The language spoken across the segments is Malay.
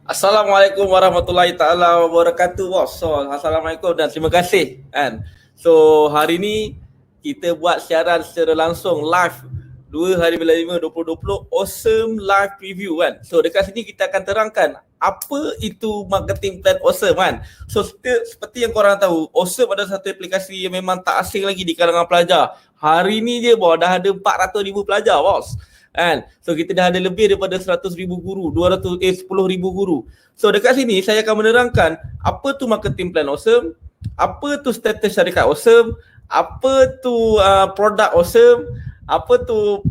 Assalamualaikum warahmatullahi taala wabarakatuh, bos. So, assalamualaikum dan terima kasih kan. So, hari ni kita buat siaran secara langsung live 2 hari bulan 5 2020 Awesome Live Preview kan. So, dekat sini kita akan terangkan apa itu marketing plan Awesome kan. So, seperti yang korang tahu, Awesome adalah satu aplikasi yang memang tak asing lagi di kalangan pelajar. Hari ni je bos, dah ada 400,000 pelajar, bos. Kan? So kita dah ada lebih daripada 100,000 guru, 10,000 guru. So dekat sini saya akan menerangkan apa tu marketing plan Awesome, apa tu status syarikat Awesome, apa tu produk Awesome, apa tu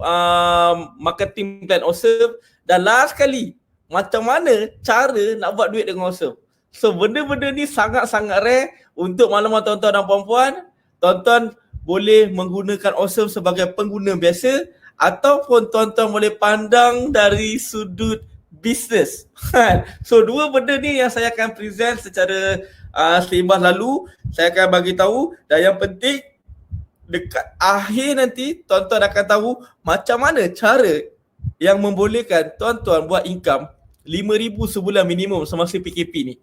marketing plan Awesome, dan last sekali macam mana cara nak buat duit dengan Awesome. So benda-benda ni sangat-sangat rare untuk maklumat tuan-tuan dan puan-puan. Tuan-tuan boleh menggunakan Awesome sebagai pengguna biasa ataupun tuan-tuan boleh pandang dari sudut bisnes. So dua benda ni yang saya akan present secara seimbang lalu. Saya akan bagi tahu, dan yang penting dekat akhir nanti tuan-tuan akan tahu macam mana cara yang membolehkan tuan-tuan buat income 5,000 sebulan minimum semasa PKP ni.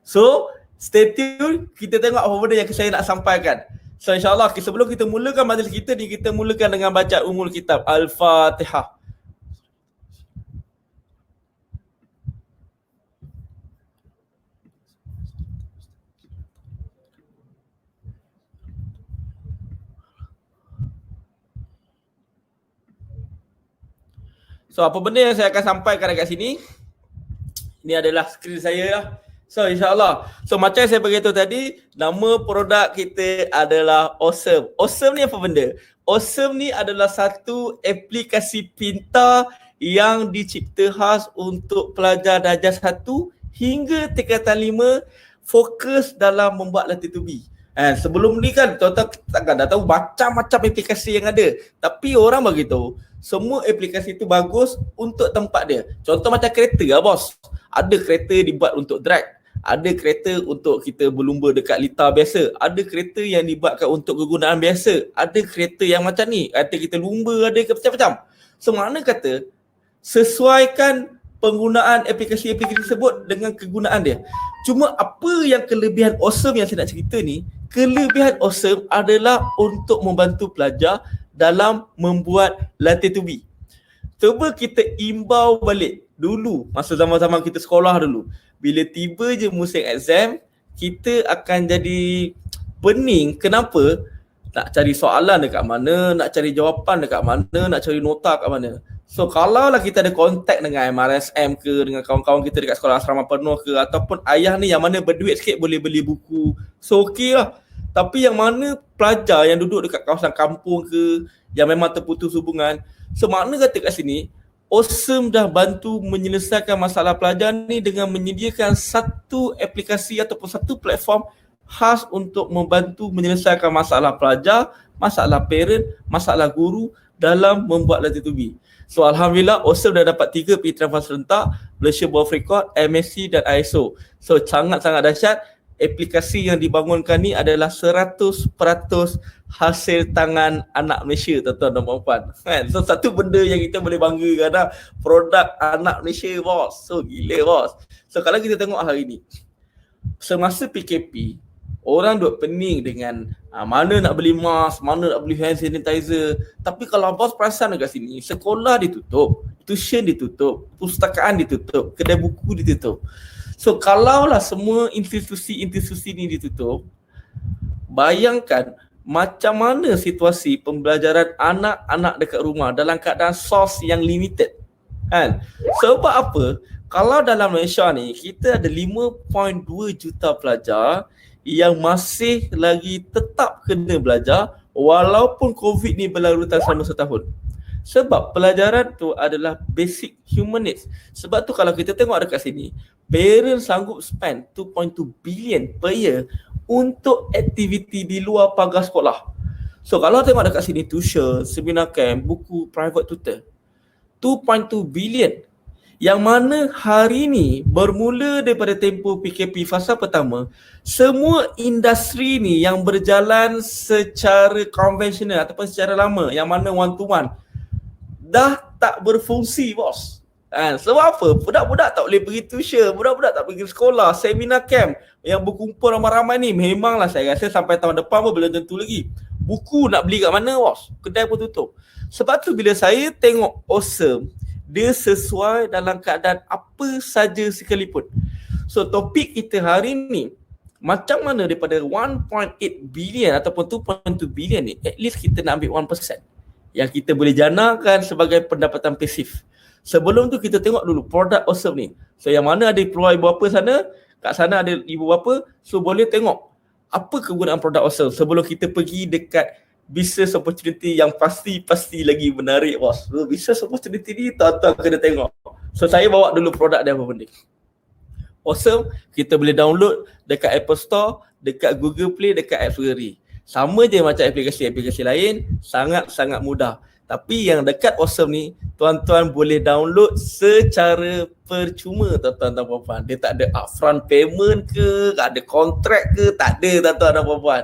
So stay tune, kita tengok apa benda yang saya nak sampaikan. So insyaAllah sebelum kita mulakan majlis kita ni, kita mulakan dengan baca umul kitab Al-Fatihah. So apa benda yang saya akan sampaikan dekat sini, ini adalah skrin saya lah. So insyaAllah, so macam saya beritahu tadi, nama produk kita adalah Awesome. Awesome ni apa benda? Awesome ni adalah satu aplikasi pintar yang dicipta khas untuk pelajar darjah 1 hingga tingkatan 5 fokus dalam membuat latih tubi. Sebelum ni kan tuan-tuan takkan dah tahu macam-macam aplikasi yang ada, tapi orang bagi tahu semua aplikasi itu bagus untuk tempat dia. Contoh macam kereta lah, bos. Ada kereta dibuat untuk drag, ada kereta untuk kita berlumba dekat litar biasa, ada kereta yang dibuatkan untuk kegunaan biasa, ada kereta yang macam ni, kata kita lumba, ada macam-macam. So mana kata sesuaikan penggunaan aplikasi-aplikasi tersebut dengan kegunaan dia. Cuma apa yang kelebihan Awesome yang saya nak cerita ni, kelebihan Awesome adalah untuk membantu pelajar dalam membuat latih tubi. Cuba kita imbau balik dulu masa zaman-zaman kita sekolah dulu. Bila tiba je musim exam, kita akan jadi pening. Kenapa? Nak cari soalan dekat mana, nak cari jawapan dekat mana, nak cari nota kat mana. So kalau lah kita ada kontak dengan MRSM ke, dengan kawan-kawan kita dekat sekolah asrama penuh ke, ataupun ayah ni yang mana berduit sikit boleh beli buku, so okey lah. Tapi yang mana pelajar yang duduk dekat kawasan kampung ke, yang memang terputus hubungan, so makna kata kat sini Awesome dah bantu menyelesaikan masalah pelajar ni dengan menyediakan satu aplikasi ataupun satu platform khas untuk membantu menyelesaikan masalah pelajar, masalah parent, masalah guru dalam membuat latih tubi. So alhamdulillah Awesome dah dapat 3 penyelesaian serentak, Malaysia Board of Record, MSc dan ISO. So sangat-sangat dahsyat. Aplikasi yang dibangunkan ni adalah 100% hasil tangan anak Malaysia, tuan-tuan dan puan-puan. So satu benda yang kita boleh banggakan dah, produk anak Malaysia, bos. So gila, bos. So kalau kita tengok hari ni, semasa PKP, orang duk pening dengan mana nak beli mask, mana nak beli hand sanitizer. Tapi kalau bos perasan dekat sini, sekolah ditutup, tuition ditutup, pustakaan ditutup, kedai buku ditutup. So kalaulah semua institusi-institusi ni ditutup, bayangkan macam mana situasi pembelajaran anak-anak dekat rumah dalam keadaan sos yang limited. Sebab apa? Kalau dalam Malaysia ni kita ada 5.2 juta pelajar yang masih lagi tetap kena belajar walaupun COVID ni berlarutan selama setahun. Sebab pelajaran tu adalah basic human needs. Sebab tu kalau kita tengok dekat sini, parents sanggup spend 2.2 billion per year untuk aktiviti di luar pagar sekolah. So kalau tengok dekat sini, tuition, seminar camp, buku, private tutor, 2.2 billion. Yang mana hari ni bermula daripada tempoh PKP fasa pertama, semua industri ni yang berjalan secara konvensional ataupun secara lama, yang mana one to one, dah tak berfungsi, bos. Sebab apa? Budak-budak tak boleh pergi tuition, budak-budak tak pergi sekolah, seminar camp yang berkumpul ramai-ramai ni. Memanglah saya rasa sampai tahun depan pun belum tentu lagi. Buku nak beli kat mana bos? Kedai pun tutup. Sebab tu bila saya tengok Awesome, dia sesuai dalam keadaan apa saja sekalipun. So topik kita hari ni, macam mana daripada 1.8 billion ataupun 2.2 billion ni, at least kita nak ambil 1% yang kita boleh janakan sebagai pendapatan pasif. Sebelum tu kita tengok dulu produk Awesome ni. So yang mana ada keluar ibu bapa sana, kat sana ada ibu bapa, so boleh tengok apa kegunaan produk Awesome sebelum kita pergi dekat business opportunity yang pasti lagi menarik bos. So business opportunity ni tuan-tuan kena tengok. So saya bawa dulu produk dia apa benda. Awesome, kita boleh download dekat Apple Store, dekat Google Play, dekat App Gallery. Sama je macam aplikasi-aplikasi lain, sangat-sangat mudah. Tapi yang dekat Awesome ni, tuan-tuan boleh download secara percuma tuan-tuan dan puan-puan. Dia tak ada upfront payment ke, tak ada kontrak ke, tak ada tuan-tuan dan puan-puan.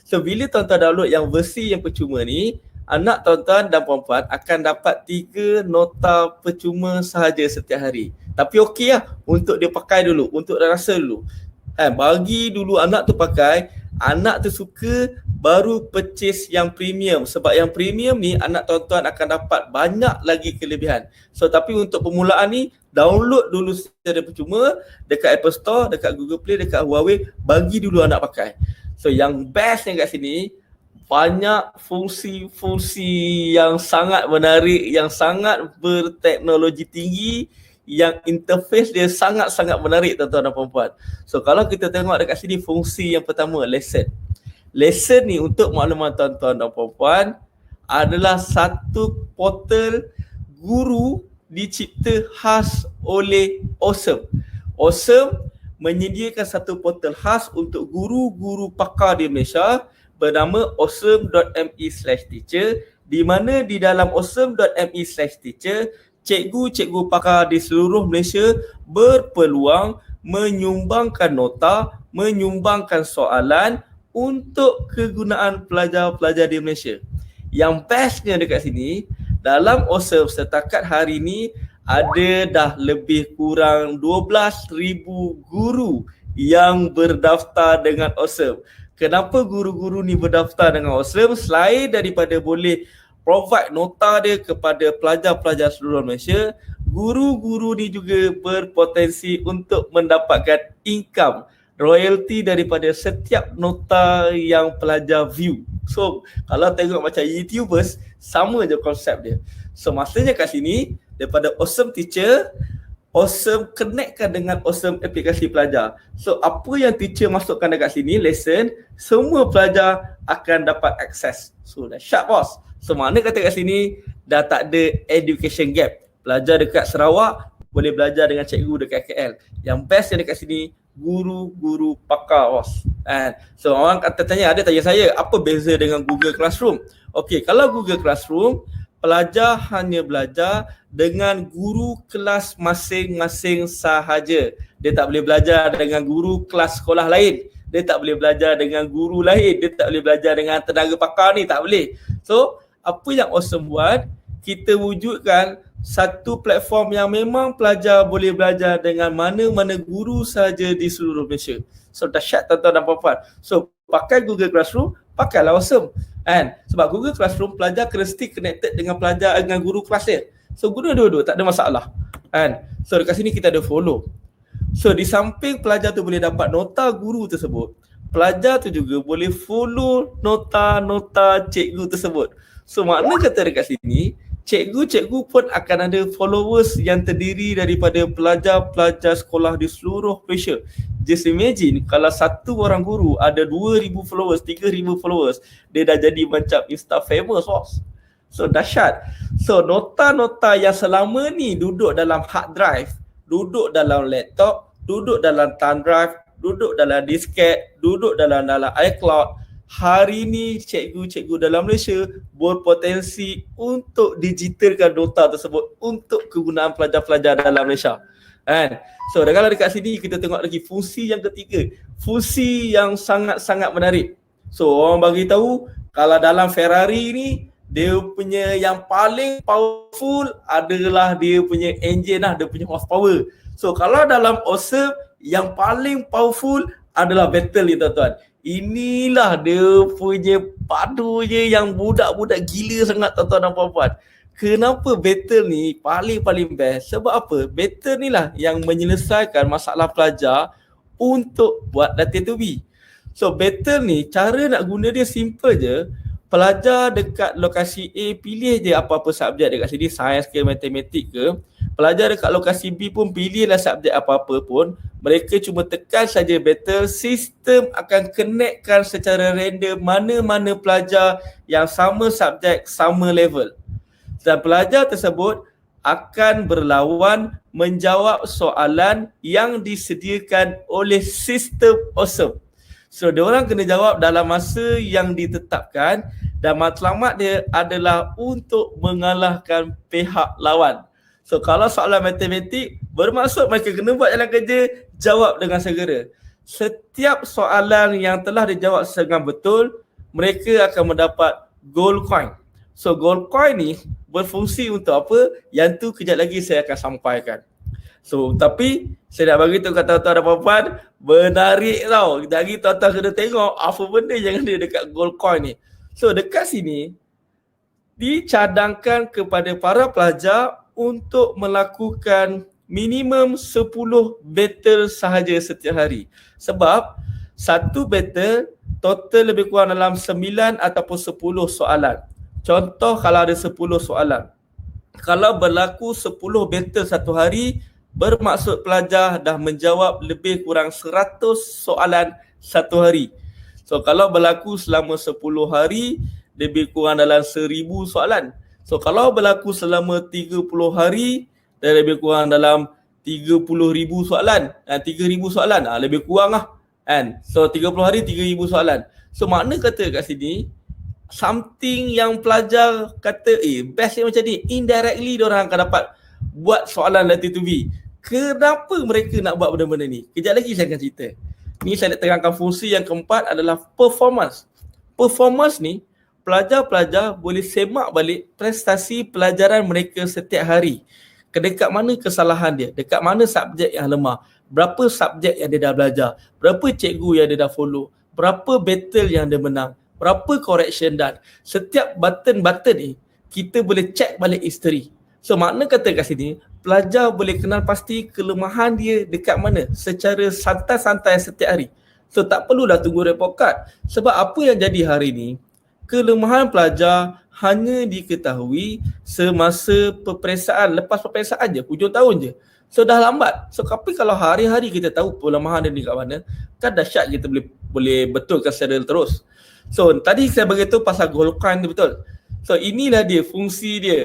So bila tuan-tuan download yang versi yang percuma ni, anak tuan-tuan dan puan-puan akan dapat 3 nota percuma sahaja setiap hari. Tapi okey lah untuk dia pakai dulu, untuk dia rasa dulu. Bagi dulu anak tu pakai, anak tu suka, baru purchase yang premium. Sebab yang premium ni anak tuan-tuan akan dapat banyak lagi kelebihan. So tapi untuk permulaan ni, download dulu secara percuma dekat Apple Store, dekat Google Play, dekat Huawei. Bagi dulu anak pakai. So yang best yang kat sini, banyak fungsi-fungsi yang sangat menarik, yang sangat berteknologi tinggi, yang interface dia sangat-sangat menarik tuan-tuan dan puan-puan. So kalau kita tengok dekat sini, fungsi yang pertama, lesson. Lesson ni untuk makluman tuan-tuan dan puan-puan adalah satu portal guru dicipta khas oleh Awesome. Awesome menyediakan satu portal khas untuk guru-guru pakar di Malaysia bernama awesome.me/teacher, di mana di dalam awesome.me/teacher cikgu-cikgu pakar di seluruh Malaysia berpeluang menyumbangkan nota, menyumbangkan soalan untuk kegunaan pelajar-pelajar di Malaysia. Yang bestnya dekat sini, dalam Awesome setakat hari ini ada dah lebih kurang 12,000 guru yang berdaftar dengan Awesome. Kenapa guru-guru ni berdaftar dengan Awesome? Selain daripada boleh provide nota dia kepada pelajar-pelajar seluruh Malaysia, guru-guru ni juga berpotensi untuk mendapatkan income, royalty daripada setiap nota yang pelajar view. So kalau tengok macam YouTubers, sama je konsep dia. So maksudnya kat sini, daripada Awesome Teacher, Awesome connectkan dengan Awesome aplikasi pelajar. So apa yang teacher masukkan dekat sini, lesson, semua pelajar akan dapat akses. So dah sharp bos. So mana kata kat sini, dah tak ada education gap. Pelajar dekat Sarawak boleh belajar dengan cikgu dekat KL. Yang best yang dekat sini, guru-guru pakar bos. So orang kata tanya, ada tanya saya, apa beza dengan Google Classroom? Okey, kalau Google Classroom, pelajar hanya belajar dengan guru kelas masing-masing sahaja. Dia tak boleh belajar dengan guru kelas sekolah lain. Dia tak boleh belajar dengan guru lain. Dia tak boleh belajar dengan tenaga pakar ni, tak boleh. So apa yang Awesome buat, kita wujudkan satu platform yang memang pelajar boleh belajar dengan mana-mana guru saja di seluruh Malaysia. So dahsyat tuan-tuan dan puan-puan. So pakai Google Classroom, pakailah Awesome. Sebab Google Classroom, pelajar kena stick connected dengan pelajar, dengan guru kelas dia. So guna dua-dua, tak ada masalah. So dekat sini kita ada follow. So di samping pelajar tu boleh dapat nota guru tersebut, pelajar tu juga boleh follow nota-nota cikgu tersebut. So makna kata dekat sini, cikgu-cikgu pun akan ada followers yang terdiri daripada pelajar-pelajar sekolah di seluruh Malaysia. Just imagine kalau satu orang guru ada 2,000 followers, 3,000 followers, dia dah jadi macam Insta famous bos. So dahsyat. So nota-nota yang selama ni duduk dalam hard drive, duduk dalam laptop, duduk dalam thumb drive, duduk dalam disket, duduk dalam iCloud, hari ni cikgu-cikgu dalam Malaysia berpotensi untuk digitalkan nota tersebut untuk kegunaan pelajar-pelajar dalam Malaysia. So kalau dekat sini kita tengok lagi fungsi yang ketiga, fungsi yang sangat-sangat menarik. So orang bagi tahu kalau dalam Ferrari ni dia punya yang paling powerful adalah dia punya engine lah, dia punya horsepower. So kalau dalam awesome, yang paling powerful adalah battle ni tuan-tuan. Inilah dia punya padunya yang budak-budak gila sangat tuan-tuan dan puan-puan. Kenapa battle ni paling best? Sebab apa? Battle ni lah yang menyelesaikan masalah pelajar untuk buat latihan tubi. So battle ni cara nak guna dia simple je. Pelajar dekat lokasi A pilih je apa-apa subjek dekat sini, sains ke matematik ke. Pelajar dekat lokasi B pun pilihlah subjek apa-apa pun. Mereka cuma tekan saja battle, sistem akan connectkan secara random mana-mana pelajar yang sama subjek, sama level. Dan pelajar tersebut akan berlawan menjawab soalan yang disediakan oleh sistem awesome. So, diorang kena jawab dalam masa yang ditetapkan dan matlamat dia adalah untuk mengalahkan pihak lawan. So, kalau soalan matematik, bermaksud mereka kena buat jalan kerja, jawab dengan segera. Setiap soalan yang telah dijawab dengan betul, mereka akan mendapat gold coin. So, gold coin ni berfungsi untuk apa? Yang tu kejap lagi saya akan sampaikan. So, tapi saya nak bagi tahu kat tuan-tuan dan puan-puan, menarik tau. Jadi tuan-tuan kena tengok apa benda yang ada dekat gold coin ni. So, dekat sini dicadangkan kepada para pelajar untuk melakukan minimum 10 battle sahaja setiap hari. Sebab satu battle total lebih kurang dalam 9 ataupun 10 soalan. Contoh kalau ada 10 soalan. Kalau berlaku 10 battle satu hari, bermaksud pelajar dah menjawab lebih kurang 100 soalan satu hari. So kalau berlaku selama 10 hari, lebih kurang dalam 1000 soalan. So kalau berlaku selama 30 hari, dan lebih kurang dalam 30,000 soalan. 3,000 soalan, lebih kurang lah kan. So 30 hari 3,000 soalan. So makna kata kat sini, something yang pelajar kata best yang macam ni, indirectly diorang akan dapat buat soalan latih to be. Kenapa mereka nak buat benda-benda ni? Kejap lagi saya akan cerita. Ni saya nak terangkan fungsi yang keempat adalah performance. Performance ni, pelajar-pelajar boleh semak balik prestasi pelajaran mereka setiap hari. Dekat mana kesalahan dia, dekat mana subjek yang lemah, berapa subjek yang dia dah belajar, berapa cikgu yang dia dah follow, berapa battle yang dia menang, berapa correction dan setiap button-button ni kita boleh check balik history. So makna kata kat sini, pelajar boleh kenal pasti kelemahan dia dekat mana secara santai-santai setiap hari. So tak perlulah tunggu report card. Sebab apa yang jadi hari ni, kelemahan pelajar hanya diketahui semasa peperiksaan, lepas peperiksaan je, hujung tahun je. So dah lambat. So tapi kalau hari-hari kita tahu kelemahan dia dekat mana, kan dahsyat kita boleh betulkan secara terus. So tadi saya beritahu pasal gold coin tu betul. So inilah dia fungsi dia.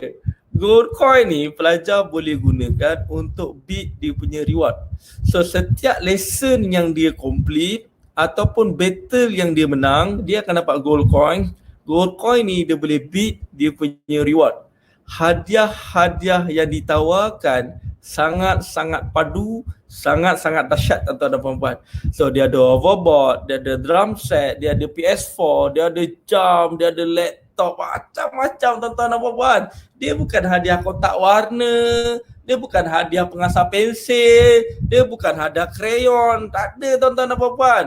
Gold coin ni pelajar boleh gunakan untuk beat dia punya reward. So setiap lesson yang dia complete ataupun battle yang dia menang, dia akan dapat gold coin. Gold coin ni dia boleh beat dia punya reward. Hadiah-hadiah yang ditawarkan sangat-sangat padu, sangat-sangat dahsyat tuan-tuan dan puan-puan. So dia ada hoverboard, dia ada drum set, dia ada PS4, dia ada jam, dia ada laptop, macam-macam tuan-tuan dan puan-puan. Dia bukan hadiah kotak warna, dia bukan hadiah pengasah pensil, dia bukan hadiah krayon, tak ada tuan-tuan dan puan-puan.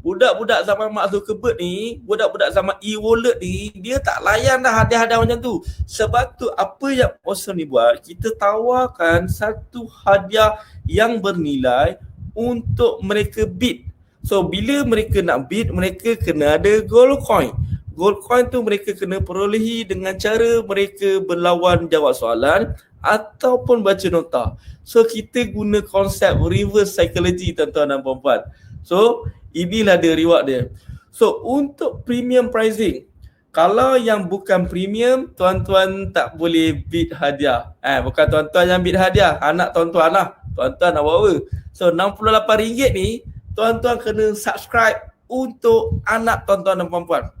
Budak-budak zaman Mark Zuckerberg ni, budak-budak zaman e-wallet ni, dia tak layan dah hadiah-hadiah macam tu. Sebab tu apa yang Awesome ni buat, kita tawarkan satu hadiah yang bernilai untuk mereka beat. So bila mereka nak beat, mereka kena ada gold coin. Gold coin tu mereka kena perolehi dengan cara mereka berlawan jawab soalan ataupun baca nota. So kita guna konsep reverse psychology tuan-tuan dan puan-puan. So inilah dia reward dia. So untuk premium pricing, kalau yang bukan premium, tuan-tuan tak boleh beat hadiah. Bukan tuan-tuan yang beat hadiah, anak tuan-tuan lah. Tuan-tuan nak buat apa? So RM68 ni, tuan-tuan kena subscribe untuk anak tuan-tuan dan puan-puan.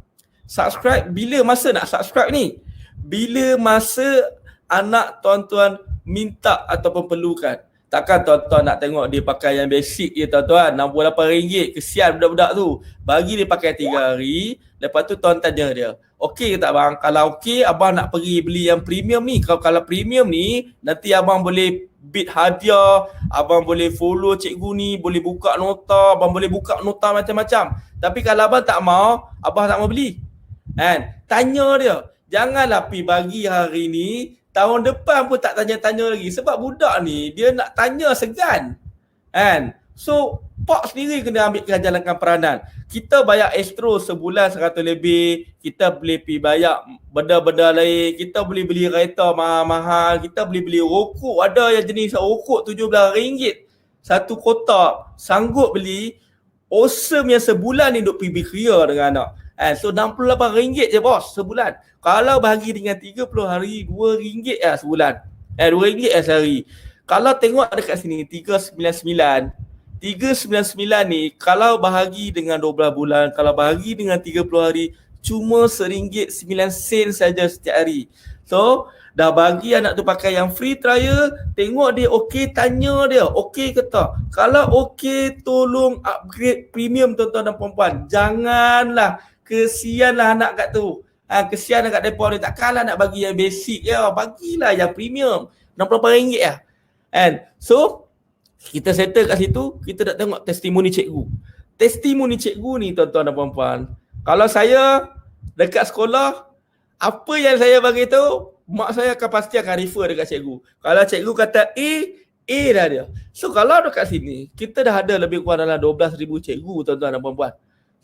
Subscribe bila masa nak subscribe ni? Bila masa anak tuan-tuan minta ataupun perlukan. Takkan tuan-tuan nak tengok dia pakai yang basic je tuan-tuan, RM68, kesian budak-budak tu. Bagi dia pakai 3 hari, lepas tu tuan tanya dia, okey ke tak bang? Kalau okey, abang nak pergi beli yang premium ni. Kalau premium ni, nanti abang boleh bid hadiah, abang boleh follow cikgu ni, boleh buka nota, abang boleh buka nota macam-macam. Tapi kalau abang tak mau, abang tak mau beli. Kan? Tanya dia. Janganlah pergi bagi hari ni, tahun depan pun tak tanya-tanya lagi. Sebab budak ni, dia nak tanya segan. Kan? So, Pak sendiri kena ambilkan jalankan peranan. Kita bayar Astro sebulan 100 lebih. Kita boleh pergi bayar benda-benda lain. Kita boleh beli kereta mahal-mahal. Kita boleh beli rokok. Ada yang jenis rokok RM17. Satu kotak. Sanggup beli. Awesome yang sebulan ni duk pergi berkria dengan anak. So RM68 je bos sebulan. Kalau bahagi dengan 30 hari, RM2 lah sebulan. RM2 lah sehari. Kalau tengok dekat sini, 399. 399 ni kalau bahagi dengan 12 bulan, kalau bahagi dengan 30 hari, cuma RM1.09 saja setiap hari. So, dah bagi anak tu pakai yang free trial, tengok dia okey, tanya dia okey ke tak. Kalau okey, tolong upgrade premium tuan-tuan dan puan-puan. Janganlah, kesianlah anak kat tu. Kesian kat mereka ni, takkanlah nak bagi yang basic ya, bagilah yang premium. RM68 lah. So, kita settle kat situ, kita nak tengok testimoni cikgu. Testimoni cikgu ni tuan-tuan dan puan-puan, kalau saya dekat sekolah, apa yang saya bagi tahu, mak saya akan pasti akan refer dekat cikgu. Kalau cikgu kata A dah dia. So kalau dekat sini, kita dah ada lebih kurang dalam 12,000 cikgu tuan-tuan dan puan-puan.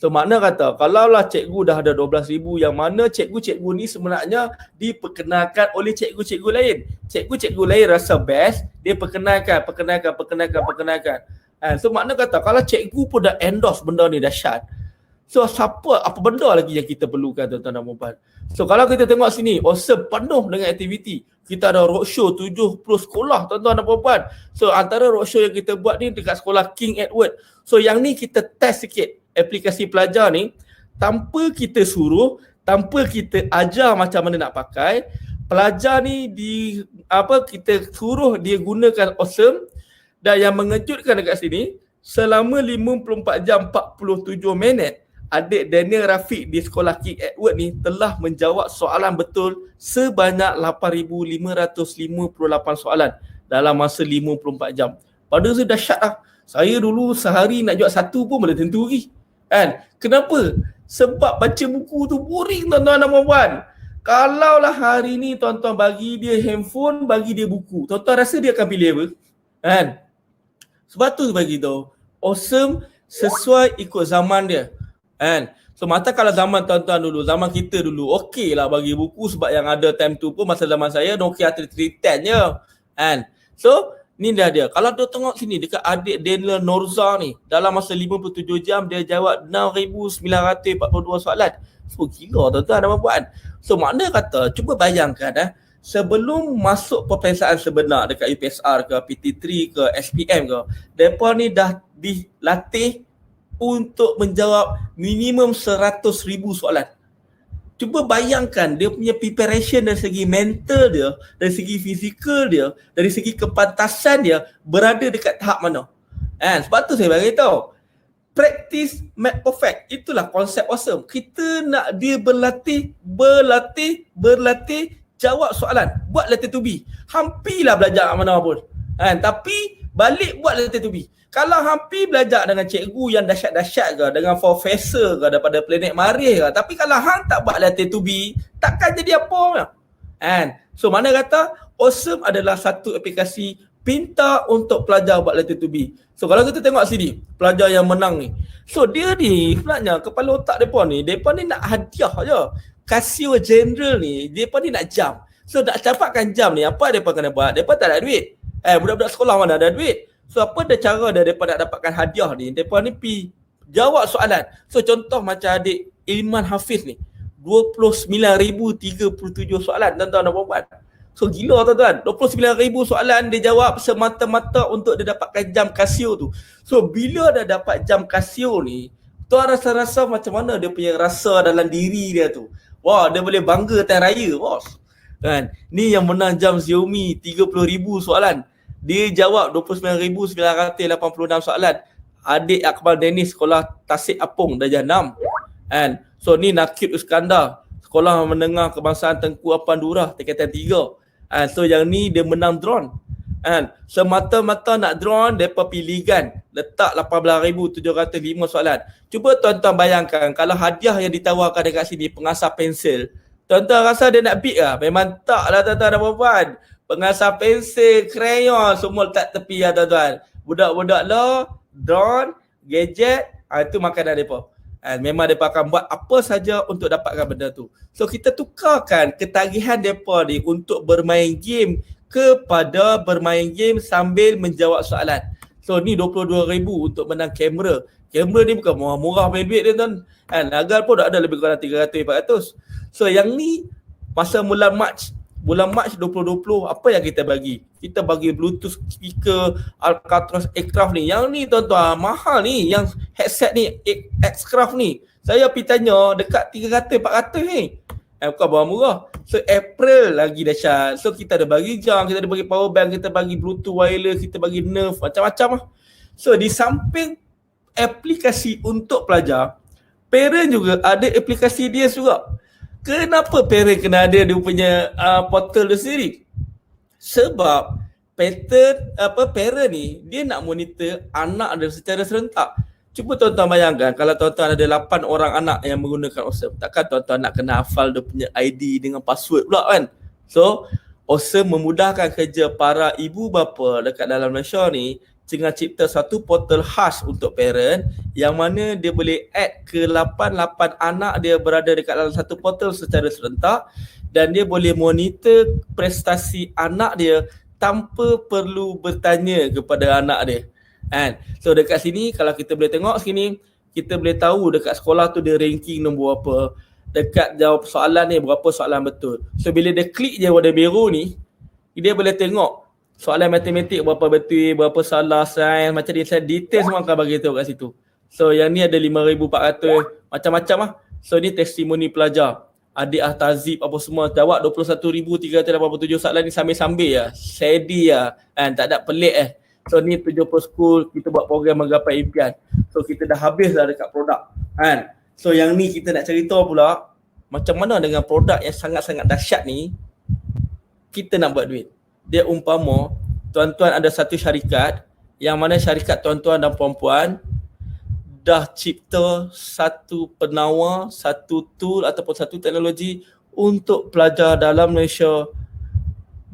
So makna kata, kalaulah cikgu dah ada 12,000, yang mana cikgu-cikgu ni sebenarnya diperkenalkan oleh cikgu-cikgu lain. Cikgu-cikgu lain rasa best, dia perkenalkan. So makna kata, kalau cikgu pun dah endorse benda ni dahsyat, so apa benda lagi yang kita perlukan tuan-tuan dan puan-puan. So kalau kita tengok sini, awesome, penuh dengan aktiviti. Kita ada roadshow 70 sekolah tuan-tuan dan puan-puan. So antara roadshow yang kita buat ni dekat sekolah King Edward. So yang ni kita test sikit aplikasi pelajar ni, tanpa kita suruh, tanpa kita ajar macam mana nak pakai. Pelajar ni kita suruh dia gunakan awesome. Dan yang mengejutkan dekat sini, selama 54 jam 47 minit, adik Daniel Rafiq di sekolah King Edward ni telah menjawab soalan betul sebanyak 8,558 soalan dalam masa 54 jam. Pada tu dahsyat lah. Saya dulu sehari nak jawab satu pun boleh tentu lagi. Kenapa? Sebab baca buku tu boring tuan-tuan dan puan-puan. Kalaulah hari ni tuan-tuan bagi dia handphone, bagi dia buku, tuan-tuan rasa dia akan pilih apa? Sebab tu bagi tahu, awesome sesuai ikut zaman dia. So mata kalau zaman tuan-tuan dulu, zaman kita dulu, okey lah bagi buku sebab yang ada time tu pun masa zaman saya Nokia 3310 je. So ni dah dia. Kalau dia tengok sini dekat adik Daniel Norza ni, dalam masa 57 jam dia jawab 6,942 soalan. So gila tuan-tuan dan puan-puan. So makna kata, cuba bayangkan sebelum masuk peperiksaan sebenar dekat UPSR ke, PT3 ke, SPM ke, mereka ni dah dilatih untuk menjawab minimum 100,000 soalan. Cuba bayangkan dia punya preparation dari segi mental dia, dari segi fizikal dia, dari segi kepantasan dia berada dekat tahap mana. Sebab tu saya bagi tahu, practice make perfect. Itulah konsep awesome. Kita nak dia berlatih, jawab soalan, buat letter to be. Hampirlah belajar mana pun. Tapi balik buat letter to be. Kalau hampir belajar dengan cikgu yang dahsyat-dahsyat ke, dengan profesor ke daripada planet Marih ke, tapi kalau hang tak buat letter to be, takkan jadi apa. So mana kata awesome adalah satu aplikasi pintar untuk pelajar buat letter to be. So kalau kita tengok sini, pelajar yang menang ni, so dia ni sebenarnya kepala otak mereka ni nak hadiah je. Casio General ni, mereka ni nak jam. So nak dapatkan jam ni, apa mereka kena buat? Mereka tak ada duit. Budak-budak sekolah mana ada duit. So apa dia cara dia mereka nak dapatkan hadiah ni? Mereka ni pergi jawab soalan. So contoh macam adik Ilman Hafiz ni, 29,037 soalan tuan-tuan dan puan-puan. So gila tuan-tuan, 29,000 soalan dia jawab semata-mata untuk dia dapatkan jam Casio tu. So bila dia dapat jam Casio ni, tuan rasa-rasa macam mana dia punya rasa dalam diri dia tu. Wah, dia boleh bangga time raya bos. Ni yang menang jam Xiaomi 30,000 soalan. Dia jawab 29,986 soalan. Adik Akmal Dennis sekolah Tasik Apung Darjah 6. Kan? So ni Nakib Iskandar sekolah menengah kebangsaan Tengku Apandura tingkatan 3. So yang ni dia menang drone. Kan? Semata-mata nak drone depa pilih kan. Letak 18,705 soalan. Cuba tuan-tuan bayangkan kalau hadiah yang ditawarkan dekat sini pengasah pensel. Tuan-tuan rasa dia nak beat lah? Memang tak lah tuan-tuan dan puan. Pengasah pensel, krayon semua letak tepi lah tuan-tuan. Budak-budak lah, drone, gadget, itu makanan mereka. Memang mereka akan buat apa saja untuk dapatkan benda tu. So kita tukarkan ketagihan mereka ni untuk bermain game kepada bermain game sambil menjawab soalan. So ni 22,000 untuk menang kamera. Kamera ni bukan murah-murah main duit dia tuan. Agar pun dah ada lebih kurang 300-400. So yang ni masa bulan Mac 2020 apa yang kita bagi? Kita bagi Bluetooth speaker Alcatraz Aircraft ni. Yang ni tuan-tuan mahal ni, yang headset ni Aircraft ni. Saya pergi tanya dekat 300-400 ni. Bukan barang murah. So April lagi dahsyat. So kita ada bagi jam, kita ada bagi power bank, kita bagi Bluetooth wireless, kita bagi nerf, macam-macam lah. So di samping aplikasi untuk pelajar, parent juga ada aplikasi dia juga. Kenapa parent kena ada dia punya portal dia sendiri? Sebab parent ni dia nak monitor anak dia secara serentak. Cuba tuan-tuan bayangkan kalau tuan-tuan ada 8 orang anak yang menggunakan Awesome. Takkan tuan-tuan nak kena hafal dia punya ID dengan password pula kan? So Awesome memudahkan kerja para ibu bapa dekat dalam Malaysia ni dengan cipta satu portal khas untuk parent yang mana dia boleh add ke 8 anak dia berada dekat dalam satu portal secara serentak dan dia boleh monitor prestasi anak dia tanpa perlu bertanya kepada anak dia. So dekat sini kalau kita boleh tengok sini, kita boleh tahu dekat sekolah tu dia ranking nombor apa, dekat jawab soalan ni berapa soalan betul. So bila dia klik je warna biru ni, dia boleh tengok soalan matematik berapa betul, berapa salah, sains, macam dia detail semua akan bagi tahu kat situ. So yang ni ada 5,400 macam-macam lah. So ni testimoni pelajar. Adik Tazib apa semua jawab 21,387 soalan ni sambil-sambil lah. Steady lah. Tak ada pelik So ni 70 school kita buat program menggapai impian. So kita dah habis dah dekat produk. So yang ni kita nak cerita pula macam mana dengan produk yang sangat-sangat dahsyat ni kita nak buat duit. Dia umpama tuan-tuan ada satu syarikat yang mana syarikat tuan-tuan dan puan-puan dah cipta satu penawar, satu tool ataupun satu teknologi untuk pelajar dalam Malaysia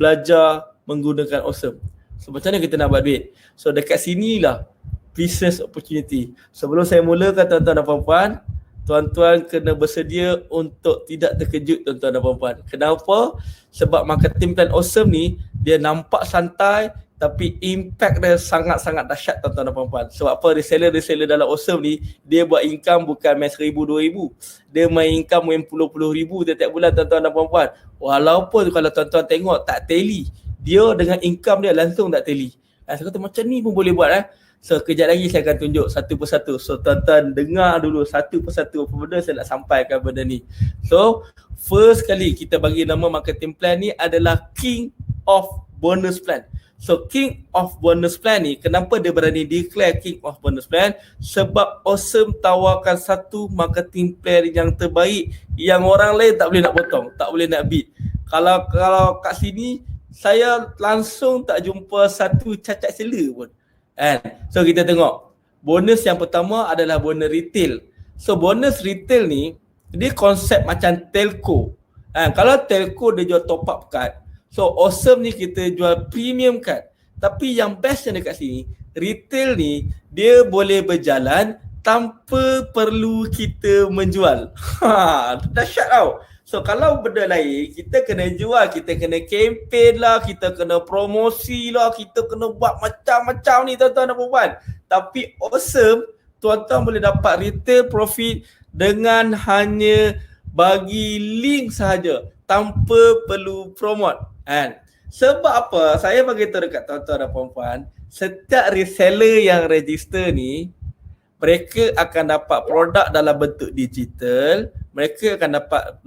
belajar menggunakan Awesome. So macam mana kita nak buat duit? So dekat sinilah business opportunity. Sebelum saya mulakan tuan-tuan dan puan-puan, tuan-tuan kena bersedia untuk tidak terkejut tuan-tuan dan puan-puan. Kenapa? Sebab marketing plan Awesome ni dia nampak santai tapi impact dia sangat-sangat dahsyat tuan-tuan dan puan-puan. Sebab apa? Reseller dalam Awesome ni dia buat income bukan main 1,000-2,000. Dia main income main puluh-puluh ribu setiap bulan tuan-tuan dan puan-puan. Walaupun kalau tuan-tuan tengok tak tally, dia dengan income dia langsung tak tally. Saya kata macam ni pun boleh buat So kejap lagi saya akan tunjuk satu persatu. So tuan-tuan dengar dulu satu persatu apa benda saya nak sampaikan benda ni. So first kali kita bagi nama marketing plan ni adalah King of Bonus Plan. So King of Bonus Plan ni kenapa dia berani declare King of Bonus Plan? Sebab Awesome tawarkan satu marketing plan yang terbaik yang orang lain tak boleh nak potong, tak boleh nak beat. Kalau kat sini saya langsung tak jumpa satu cacat sela pun. So kita tengok bonus yang pertama adalah bonus retail. So bonus retail ni dia konsep macam telco. Kalau telco dia jual top up card, so Awesome ni kita jual premium card. Tapi yang bestnya dekat sini, retail ni dia boleh berjalan tanpa perlu kita menjual. Dahsyat tau. So kalau benda lain, kita kena jual, kita kena campaign lah, kita kena promosi lah, kita kena buat macam-macam ni tuan-tuan dan puan-puan. Tapi Awesome, tuan-tuan boleh dapat retail profit dengan hanya bagi link sahaja tanpa perlu promote. Sebab apa? Saya bagi tahu dekat tuan-tuan dan puan-puan, setiap reseller yang register ni, mereka akan dapat produk dalam bentuk digital, mereka akan dapat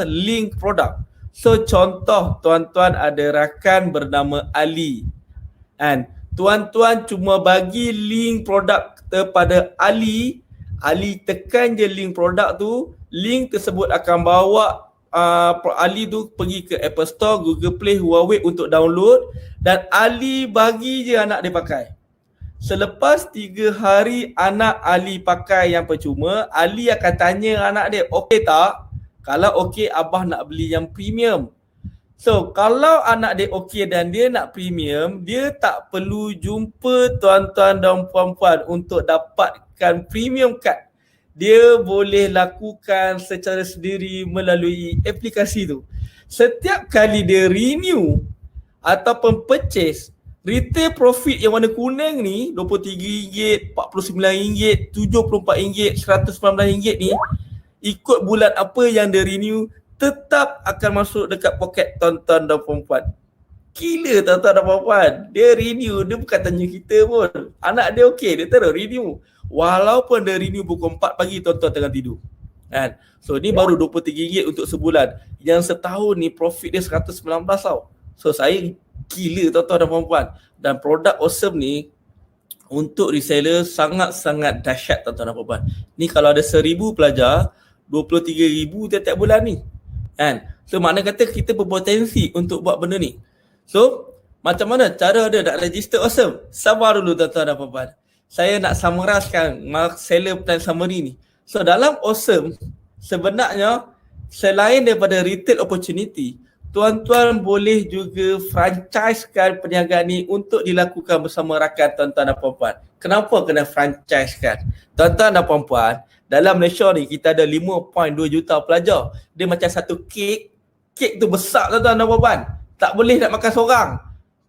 link produk. So contoh tuan-tuan ada rakan bernama Ali. And tuan-tuan cuma bagi link produk kepada Ali tekan je link produk tu, link tersebut akan bawa Ali tu pergi ke Apple Store, Google Play, Huawei untuk download, dan Ali bagi je anak dia pakai. Selepas 3 hari anak Ali pakai yang percuma, Ali akan tanya anak dia, okey tak? Kalau okey, abah nak beli yang premium. So, kalau anak dia okey dan dia nak premium, dia tak perlu jumpa tuan-tuan dan puan-puan untuk dapatkan premium card. Dia boleh lakukan secara sendiri melalui aplikasi tu. Setiap kali dia renew ataupun purchase, retail profit yang warna kuning ni, RM23, RM49, RM74, RM119 ni, ikut bulan apa yang dia renew, tetap akan masuk dekat poket tuan-tuan dan perempuan. Gila tuan-tuan dan perempuan. Dia renew, dia bukan tanya kita pun. Anak dia okey, dia terus renew. Walaupun dia renew pukul 4 pagi, tuan-tuan tengah tidur. Kan? So ni baru RM23 untuk sebulan. Yang setahun ni profit dia RM119 tau. So saya gila tuan-tuan dan perempuan. Dan produk Awesome ni untuk reseller sangat-sangat dahsyat tuan-tuan dan perempuan. Ni kalau ada 1,000 pelajar, RM23,000 tiap-tiap bulan ni. Kan? So makna kata kita berpotensi untuk buat benda ni. So macam mana cara dia nak register Awesome? Sabar dulu tuan-tuan dan perempuan. Saya nak summarizkan seller plan summary ni. So dalam Awesome, sebenarnya selain daripada retail opportunity, tuan-tuan boleh juga franchisekan perniagaan ni untuk dilakukan bersama rakan tuan-tuan dan puan-puan. Kenapa kena franchisekan? Tuan-tuan dan puan-puan, dalam Malaysia ni kita ada 5.2 juta pelajar. Dia macam satu kek. Kek tu besar tuan-tuan dan puan-puan. Tak boleh nak makan seorang.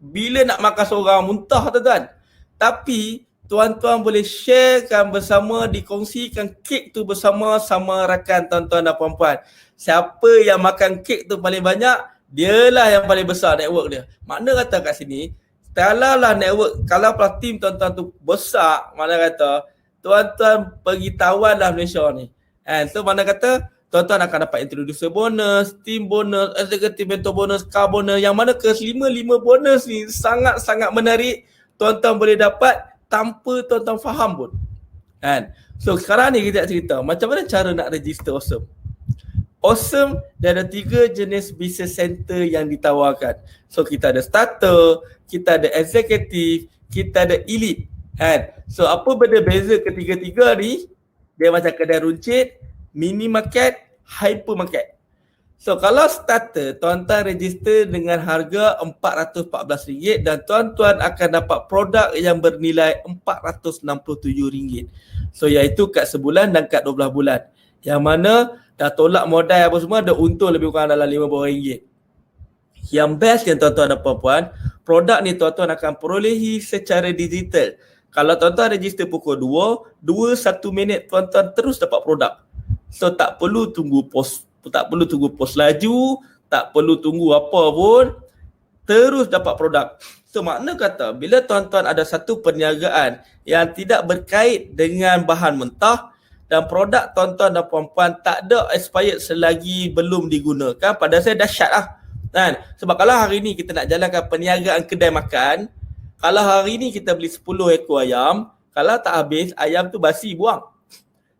Bila nak makan seorang muntah tuan-tuan. Tapi tuan-tuan boleh sharekan bersama, dikongsikan kek tu bersama sama rakan tuan-tuan dan puan-puan. Siapa yang makan kek tu paling banyak, dialah yang paling besar network dia. Makna kata kat sini, kalau lah network, kalau team tuan-tuan tu besar, makna kata tuan-tuan pergi tawan lah Malaysia ni. And so makna kata tuan-tuan akan dapat introducer bonus, team bonus, executive mentor bonus, car bonus, yang mana ke-5 bonus ni sangat-sangat menarik. Tuan-tuan boleh dapat tanpa tuan-tuan faham pun. Kan? So sekarang ni kita nak cerita macam mana cara nak register Awesome. Awesome dia ada 3 jenis business center yang ditawarkan. So kita ada starter, kita ada executive, kita ada elite. Kan? So apa benda beza ketiga-tiga ni? Dia macam kedai runcit, mini market, hypermarket. So kalau starter, tuan-tuan register dengan harga RM414 dan tuan-tuan akan dapat produk yang bernilai RM467. So iaitu kad sebulan dan kad 12 bulan. Yang mana dah tolak modal apa semua, ada untung lebih kurang dalam RM50. Yang best yang tuan-tuan dan puan-puan, produk ni tuan-tuan akan perolehi secara digital. Kalau tuan-tuan register pukul 2, 1 minit tuan-tuan terus dapat produk. So tak perlu tunggu pos laju, tak perlu tunggu apa pun, terus dapat produk. So makna kata bila tuan-tuan ada satu perniagaan yang tidak berkait dengan bahan mentah dan produk tuan-tuan dan puan-puan tak ada expired selagi belum digunakan, pada saya dahsyat lah. Kan? Sebab kalau hari ni kita nak jalankan perniagaan kedai makan, kalau hari ni kita beli 10 ekor ayam, kalau tak habis, ayam tu basi buang.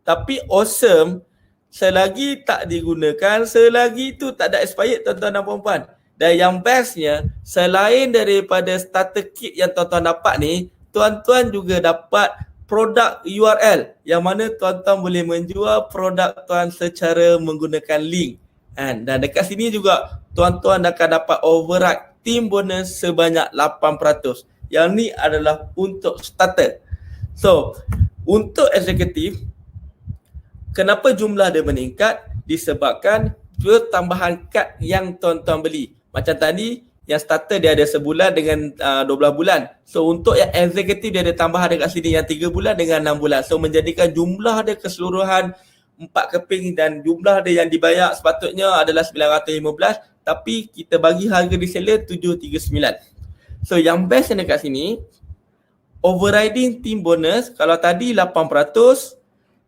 Tapi Awesome, selagi tak digunakan, selagi tu tak ada expired tuan-tuan dan puan-puan. Dan yang bestnya, selain daripada starter kit yang tuan-tuan dapat ni, tuan-tuan juga dapat produk URL yang mana tuan-tuan boleh menjual produk tuan secara menggunakan link. Dan dekat sini juga tuan-tuan akan dapat override team bonus sebanyak 8%. Yang ni adalah untuk starter. So, untuk eksekutif, kenapa jumlah dia meningkat? Disebabkan tambahan kad yang tuan-tuan beli. Macam tadi, yang starter dia ada sebulan dengan 12 bulan. So untuk yang eksekutif dia ada tambahan dekat sini yang 3 bulan dengan 6 bulan. So menjadikan jumlah dia keseluruhan 4 keping dan jumlah dia yang dibayar sepatutnya adalah 915, tapi kita bagi harga reseller 739. So yang best yang dekat sini, overriding team bonus, kalau tadi 8%,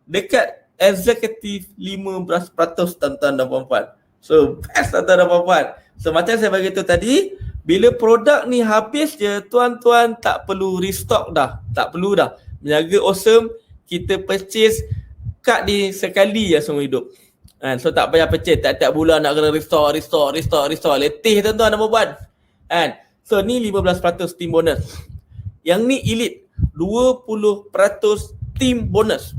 dekat eksekutif 15% tuan-tuan dan puan-puan. So best tuan-tuan dan puan-puan. So macam saya beritahu tadi, Bila produk ni habis je, tuan-tuan tak perlu restock dah. Tak perlu dah. Menjaga awesome, kita purchase kad ni sekali je seumur hidup. So tak payah purchase, tiap-tiap bulan nak kena restore. Letih tuan-tuan nak buat. So ni 15% team bonus. Yang ni elite, 20% team bonus.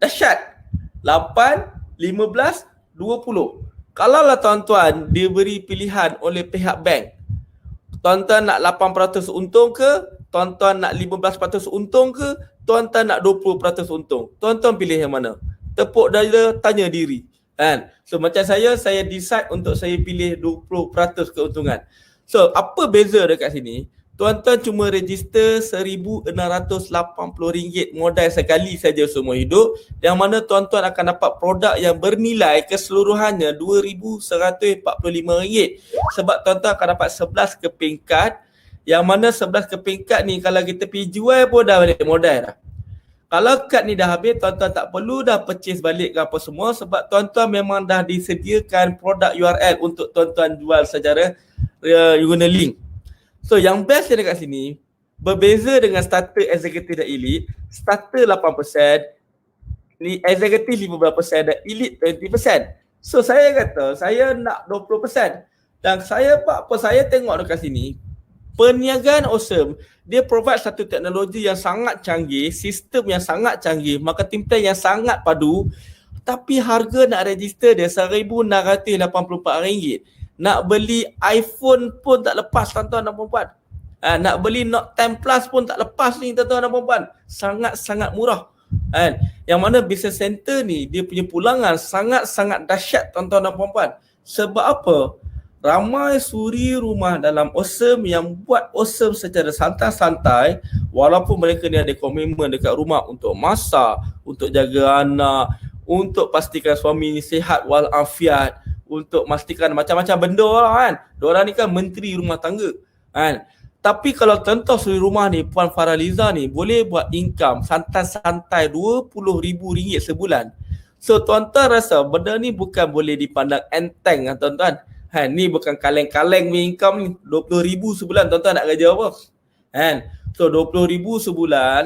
Dahsyat. 8, 15, 20. Kalaulah tuan-tuan diberi pilihan oleh pihak bank, tuan-tuan nak 8% untung ke, tuan-tuan nak 15% untung ke, tuan-tuan nak 20% untung, tuan-tuan pilih yang mana? Tepuk dada, tanya diri. So macam saya decide untuk saya pilih 20% keuntungan. So apa beza dekat sini? Tuan-tuan cuma register RM1,680 modal sekali saja seumur hidup, yang mana tuan-tuan akan dapat produk yang bernilai keseluruhannya RM2,145. Sebab tuan-tuan akan dapat 11 keping kad, yang mana 11 keping kad ni kalau kita pergi jual pun dah balik modal dah. Kalau kad ni dah habis, tuan-tuan tak perlu dah purchase balik ke apa semua, sebab tuan-tuan memang dah disediakan produk URL untuk tuan-tuan jual secara guna link. So yang best dekat sini, berbeza dengan starter, executive dan elite, starter 8%, executive 15% dan elite 20%. So saya kata, saya nak 20%. Dan saya buat apa? Saya tengok dekat sini, perniagaan awesome, dia provide satu teknologi yang sangat canggih, sistem yang sangat canggih, marketing plan yang sangat padu, tapi harga nak register dia RM1,684. Nak beli iPhone pun tak lepas tuan-tuan dan puan-puan. Nak beli Note 10 Plus pun tak lepas ni tuan-tuan dan puan-puan. Sangat-sangat murah. Yang mana business center ni dia punya pulangan sangat-sangat dahsyat tuan-tuan dan puan-puan. Sebab apa? Ramai suri rumah dalam awesome yang buat awesome secara santai-santai, walaupun mereka ni ada komitmen dekat rumah untuk masak, untuk jaga anak, untuk pastikan suami ni sihat walafiat, untuk memastikan macam-macam benda lah kan. Diorang ni kan menteri rumah tangga kan. Tapi kalau contoh suri rumah ni, Puan Faraliza ni boleh buat income santai-santai RM20,000 sebulan. So tuan-tuan rasa benda ni bukan boleh dipandang enteng kan tuan-tuan. Ni bukan kaleng-kaleng punya income ni. RM20,000 sebulan, tuan-tuan nak kerja apa? So RM20,000 sebulan,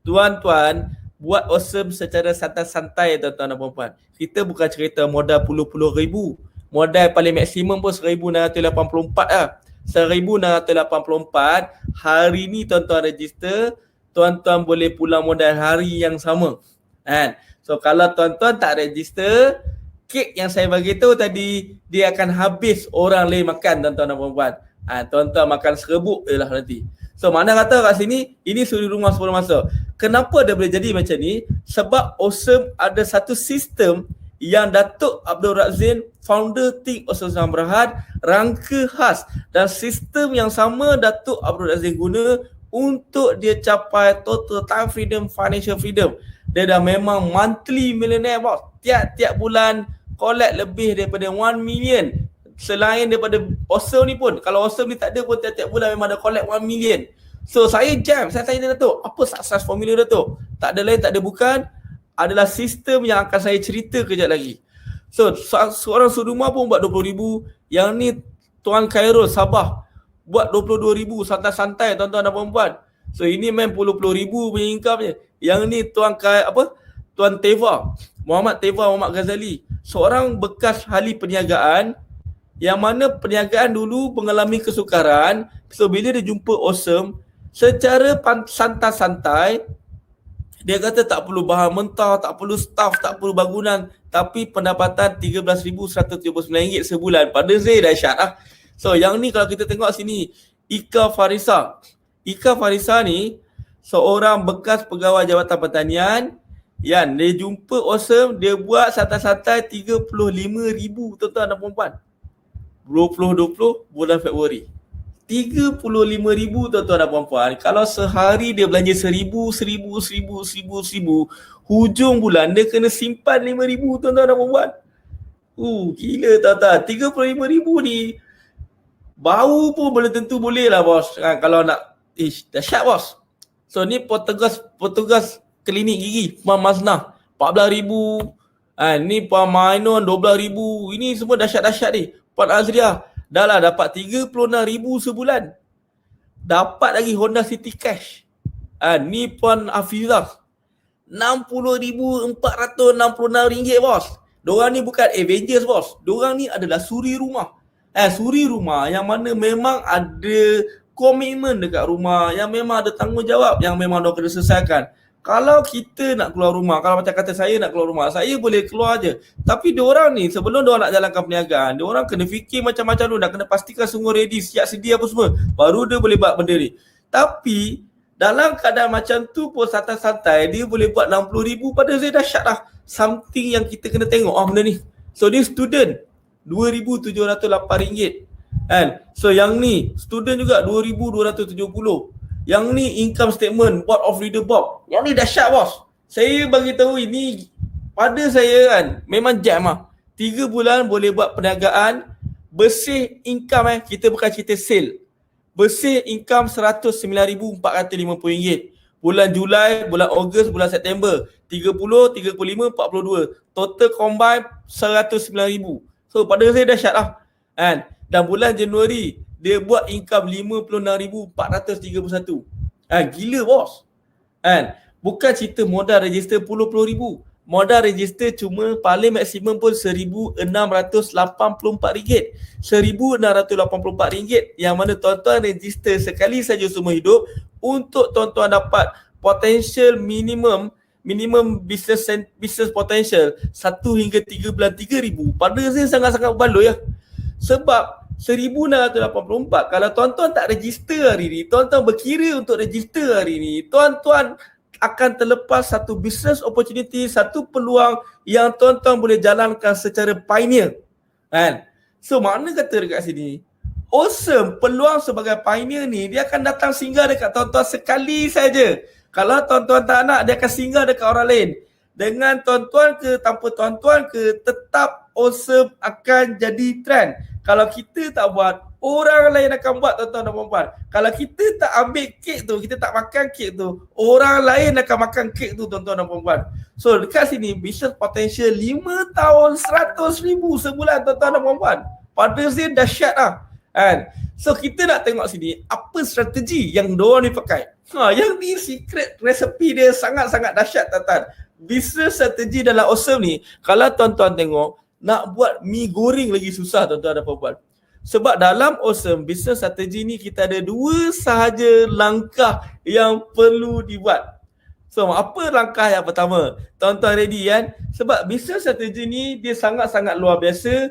tuan-tuan buat awesome secara santai-santai tuan-tuan dan puan-puan. Kita bukan cerita modal puluh-puluh ribu. Modal paling maksimum pun RM1,684 lah. RM1,684, hari ni tuan-tuan register, tuan-tuan boleh pulang modal hari yang sama. So kalau tuan-tuan tak register, kek yang saya bagi tahu tadi, dia akan habis orang lain makan tuan-tuan dan puan-puan. Tuan-tuan makan serbuk je lah nanti. So mana kata kat sini, ini suri rumah sebelum masa. Kenapa dia boleh jadi macam ni? Sebab awesome ada satu sistem yang Datuk Abdul Razin, founder Think Awesome Zaman Berhad, rangka khas. Dan sistem yang sama Datuk Abdul Razin guna untuk dia capai total time freedom, financial freedom. Dia dah memang monthly millionaire boss. Tiap-tiap bulan collect lebih daripada 1 million. Selain daripada awesome ni pun, kalau awesome ni tak ada pun tiap-tiap bulan memang ada collect 1 million. So saya saya tanya Datuk, apa success formula Datuk? Tak ada lain, tak ada bukan, adalah sistem yang akan saya cerita kejap lagi. So seorang surumah pun buat 20,000, yang ni Tuan Khairul Sabah buat 22,000 santai-santai tuan-tuan dan puan-puan. So ini main puluh-puluh ribu punya income je. Yang ni Tuan Teva, Muhammad Ghazali, seorang bekas ahli perniagaan, yang mana perniagaan dulu mengalami kesukaran. So bila dia jumpa awesome, secara santai-santai, dia kata tak perlu bahan mentah, tak perlu staff, tak perlu bangunan, tapi pendapatan RM13,139 sebulan. Pada saya dahsyat lah. So yang ni kalau kita tengok sini, Ika Farisa ni seorang bekas pegawai Jabatan Pertanian, yang dia jumpa awesome, dia buat santai-santai RM35,000 tuan-tuan dan puan-puan. 2020 bulan Februari. RM35,000 tuan-tuan dan puan-puan. Kalau sehari dia belanja RM1,000, hujung bulan dia kena simpan RM5,000 tuan-tuan dan puan-puan. Gila tuan-tuan. RM35,000 ni bau pun belum tentu boleh lah bos. Kalau nak dahsyat bos. So ni petugas klinik gigi Puan Maznah RM14,000. Ni Puan Mainun RM12,000. Ini semua dahsyat-dahsyat ni. Puan Azria Dah lah dapat 36,000 sebulan. Dapat lagi Honda City Cash. Ni Puan Hafizah. RM60,466 bos. Diorang ni bukan Avengers bos. Diorang ni adalah suri rumah. Suri rumah yang mana memang ada komitmen dekat rumah, yang memang ada tanggungjawab yang memang diorang kena selesaikan. Kalau kita nak keluar rumah, kalau macam kata saya nak keluar rumah, saya boleh keluar je. Tapi diorang ni sebelum diorang nak jalankan perniagaan, diorang kena fikir macam-macam dulu, dah kena pastikan semua ready, siap sedia apa semua. Baru dia boleh buat benda ni. Tapi dalam keadaan macam tu pun santai-santai dia boleh buat 60,000, pada saya dahsyat dah. Something yang kita kena tengok benda ni. So dia student RM2,708 kan. So yang ni student juga RM2,270. Yang ni income statement board of reader Bob. Yang ni dahsyat bos. Saya bagi tahu ini pada saya kan memang jam lah. 3 bulan boleh buat perniagaan bersih income kita bukan cerita sale. Bersih income RM109,450. Bulan Julai, bulan Ogos, bulan September 30, 35, 42. Total combine RM109,000. So pada saya dahsyat lah kan. Dan bulan Januari dia buat income RM56,431. Gila bos. Bukan cerita modal register puluh-puluh ribu. Modal register cuma paling maksimum pun RM1,684. RM1,684 yang mana tuan-tuan register sekali saja seumur hidup untuk tuan-tuan dapat potential minimum business potential 1 hingga 3 bulan 3,000. Pada saya sangat-sangat berbaloi ya. Sebab 1,684 kalau tuan-tuan tak register hari ni, tuan-tuan berkira untuk register hari ni, tuan-tuan akan terlepas satu business opportunity, satu peluang yang tuan-tuan boleh jalankan secara pioneer kan. So makna kata dekat sini awesome, peluang sebagai pioneer ni dia akan datang singgah dekat tuan-tuan sekali saja. Kalau tuan-tuan tak nak, dia akan singgah dekat orang lain. Dengan tuan-tuan ke tanpa tuan-tuan ke, tetap awesome akan jadi trend. Kalau kita tak buat, orang lain akan buat tuan-tuan dan puan-puan. Kalau kita tak ambil kek tu, kita tak makan kek tu, orang lain akan makan kek tu tuan-tuan dan puan-puan. So dekat sini business potential 5 tahun 100,000 sebulan tuan-tuan dan puan-puan. Pada saya dahsyat lah kan. So kita nak tengok sini apa strategi yang diorang ni pakai. Yang ni secret recipe dia sangat-sangat dahsyat tuan-tuan. Business strategi dalam awesome ni, kalau tuan-tuan tengok, nak buat mi goreng lagi susah tuan-tuan dan puan-puan. Sebab dalam awesome business strategi ni kita ada 2 sahaja langkah yang perlu dibuat. So apa langkah yang pertama? Tuan-tuan ready kan? Sebab business strategi ni dia sangat-sangat luar biasa.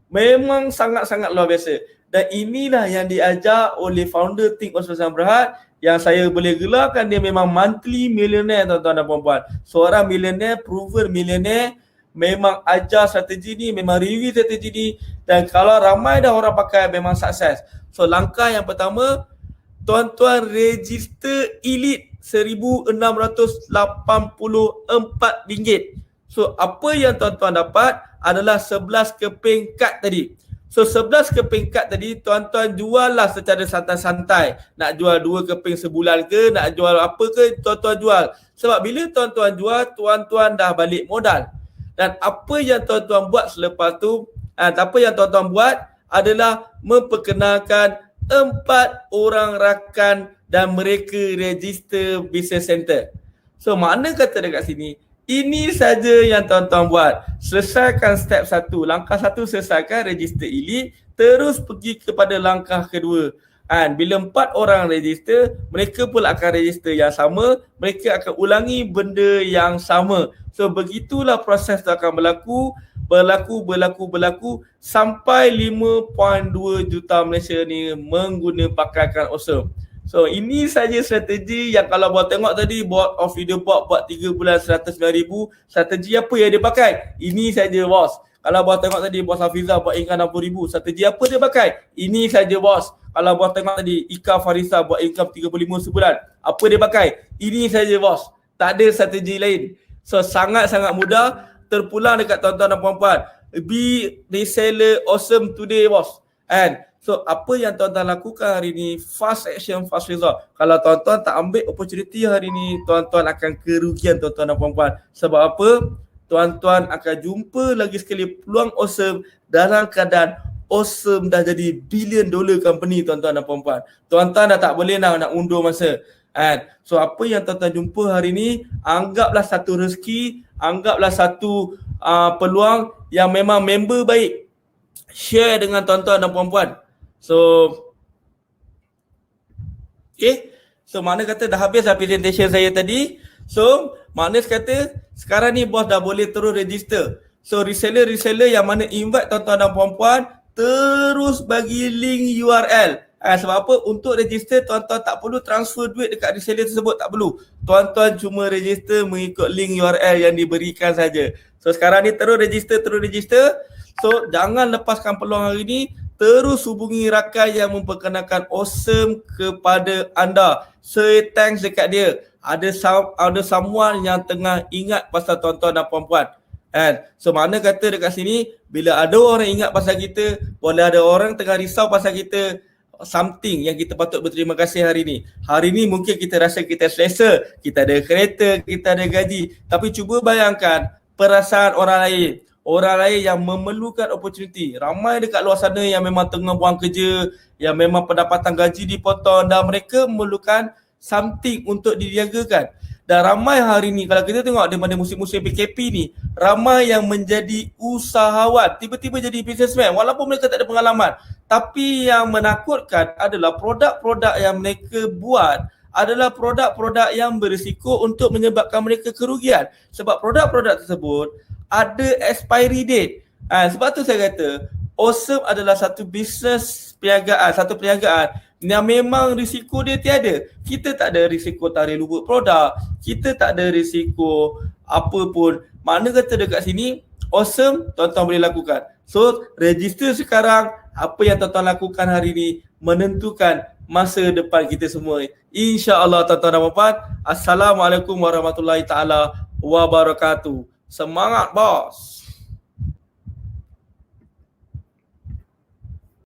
Memang sangat-sangat luar biasa. Dan inilah yang diajar oleh founder Think Awesome Berhad, yang saya boleh gelarkan dia memang monthly millionaire tuan-tuan dan puan-puan. Seorang millionaire, proven millionaire, memang ajar strategi ni, memang review strategi ni, dan kalau ramai dah orang pakai memang sukses. So langkah yang pertama, tuan-tuan register elite RM1,684. So apa yang tuan-tuan dapat adalah 11 keping kad tadi. So 11 keping kad tadi tuan-tuan jual lah secara santai-santai. Nak jual 2 keping sebulan ke, nak jual apa ke, tuan-tuan jual. Sebab bila tuan-tuan jual, tuan-tuan dah balik modal. Dan apa yang tuan-tuan buat selepas tu, apa yang tuan-tuan buat adalah memperkenalkan 4 orang rakan dan mereka register business center. So makna kata dekat sini, ini saja yang tuan-tuan buat. Selesaikan step 1. Langkah 1 selesaikan, register elite. Terus pergi kepada langkah kedua. Bila 4 orang register, mereka pula akan register yang sama. Mereka akan ulangi benda yang sama. So begitulah proses tu akan berlaku sampai 5.2 juta Malaysia ni mengguna pakaikan awesome. So ini saja strategi yang kalau buat tengok tadi board of video board buat 3 bulan 109,000. Strategi apa yang dia pakai? Ini saja bos. Kalau buat tengok tadi bos Hafizah buat income 60,000. Strategi apa dia pakai? Ini saja bos. Kalau buat tengok tadi Ika Farisa buat income 35 sebulan. Apa dia pakai? Ini saja bos. Tak ada strategi lain. So sangat-sangat mudah. Terpulang dekat tuan-tuan dan puan-puan. Be reseller awesome today bos. So apa yang tuan-tuan lakukan hari ni, fast action, fast result. Kalau tuan-tuan tak ambil opportunity hari ni, tuan-tuan akan kerugian tuan-tuan dan puan-puan. Sebab apa? Tuan-tuan akan jumpa lagi sekali peluang awesome dalam keadaan Awesome dah jadi billion dollar company tuan-tuan dan puan-puan. Tuan-tuan dah tak boleh nak undur masa. So apa yang tuan-tuan jumpa hari ni, anggaplah satu rezeki, anggaplah satu peluang yang memang member baik. Share dengan tuan-tuan dan puan-puan. So mana kata dah habis lah presentation saya tadi. So mana kata sekarang ni bos dah boleh terus register. So reseller yang mana invite tuan-tuan dan puan-puan, terus bagi link URL. Sebab apa? Untuk register tuan-tuan tak perlu transfer duit dekat reseller tersebut, tak perlu. Tuan-tuan cuma register mengikut link URL yang diberikan saja. So sekarang ni terus register. So jangan lepaskan peluang hari ni. Terus hubungi rakan yang memperkenalkan Awesome kepada anda. Say thanks dekat dia. Ada someone yang tengah ingat pasal tuan-tuan dan puan-puan. So mana kata dekat sini, bila ada orang ingat pasal kita, boleh ada orang tengah risau pasal kita, something yang kita patut berterima kasih hari ni. Hari ni mungkin kita rasa kita selesa, kita ada kereta, kita ada gaji. Tapi cuba bayangkan perasaan orang lain. Orang lain yang memerlukan opportunity. Ramai dekat luar sana yang memang tengah buang kerja, yang memang pendapatan gaji dipotong dan mereka memerlukan something untuk dijagakan. Dan ramai hari ni, kalau kita tengok daripada musim-musim PKP ni, ramai yang menjadi usahawan, tiba-tiba jadi businessman walaupun mereka tak ada pengalaman. Tapi yang menakutkan adalah produk-produk yang mereka buat adalah produk-produk yang berisiko untuk menyebabkan mereka kerugian. Sebab produk-produk tersebut ada expiry date. Sebab tu saya kata Awesome adalah satu bisnes perniagaan, satu perniagaan yang memang risiko dia tiada. Kita tak ada risiko tarik lubuk produk, kita tak ada risiko apa pun. Mana kata dekat sini Awesome tuan-tuan boleh lakukan. So register sekarang. Apa yang tuan-tuan lakukan hari ini menentukan masa depan kita semua. InsyaAllah tuan-tuan dan puan-puan. Assalamualaikum warahmatullahi taala wabarakatuh. Semangat bos.